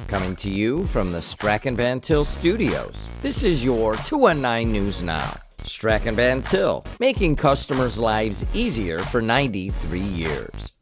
Coming to you from the Strachan Van Til studios, this is your 219 News Now. Strachan Van Til, making customers' lives easier for 93 years.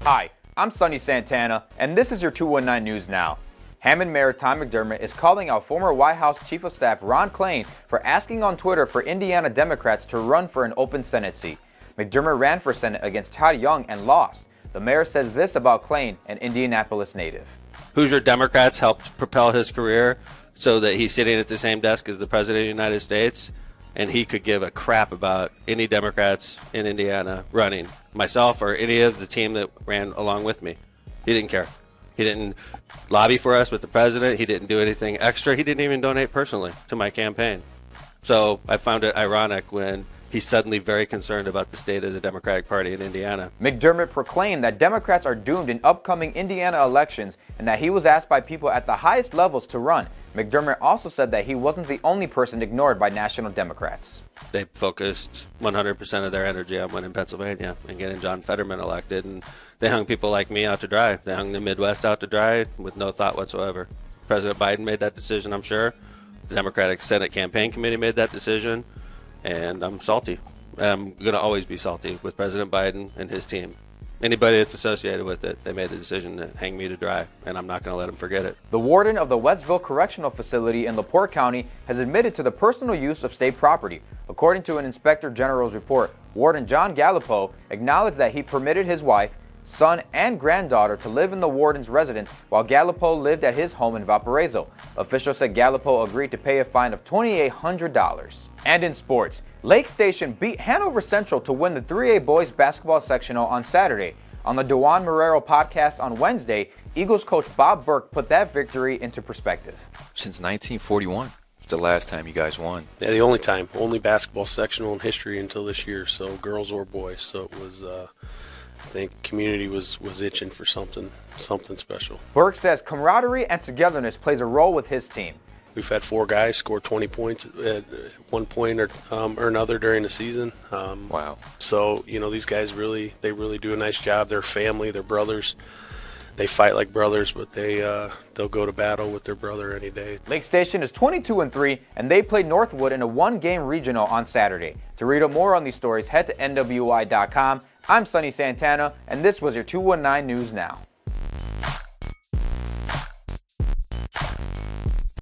Hi, I'm Sonny Santana, and this is your 219 News Now. Hammond Mayor Tom McDermott is calling out former White House Chief of Staff Ron Klain for asking on Twitter for Indiana Democrats to run for an open Senate seat. McDermott ran for Senate against Todd Young and lost. The mayor says this about Klain, an Indianapolis native. Hoosier Democrats helped propel his career so that he's sitting at the same desk as the President of the United States, and he could give a crap about any Democrats in Indiana running, myself or any of the team that ran along with me. He didn't care. He didn't lobby for us with the president. He didn't do anything extra. He didn't even donate personally to my campaign. So I found it ironic when he's suddenly very concerned about the state of the Democratic Party in Indiana. McDermott proclaimed that Democrats are doomed in upcoming Indiana elections and that he was asked by people at the highest levels to run. McDermott also said that he wasn't the only person ignored by national Democrats. They focused 100% of their energy on winning Pennsylvania and getting John Fetterman elected, and they hung people like me out to dry. They hung the Midwest out to dry with no thought whatsoever. President Biden made that decision, I'm sure. The Democratic Senate Campaign Committee made that decision. And I'm salty. I'm going to always be salty with President Biden and his team. Anybody that's associated with it, they made the decision to hang me to dry, and I'm not going to let them forget it. The warden of the Westville Correctional Facility in LaPorte County has admitted to the personal use of state property. According to an Inspector General's report, Warden John Gallipo acknowledged that he permitted his wife, son, and granddaughter to live in the warden's residence while Gallipo lived at his home in Valparaiso. Officials said Gallipo agreed to pay a fine of $2,800. And in sports, Lake Station beat Hanover Central to win the 3A boys basketball sectional on Saturday. On the Dewan Marrero podcast on Wednesday, Eagles coach Bob Burke put that victory into perspective. Since 1941, it's the last time you guys won. Yeah, the only time, only basketball sectional in history until this year, so girls or boys. So it was, I think community was itching for something special. Burke says camaraderie and togetherness plays a role with his team. We've had 4 guys score 20 points at one point or another during the season. Wow. So, these guys really do a nice job. They're family, they're brothers. They fight like brothers, but they'll go to battle with their brother any day. Lake Station is 22-3, and they played Northwood in a 1-game regional on Saturday. To read more on these stories, head to NWI.com. I'm Sonny Santana, and this was your 219 News Now.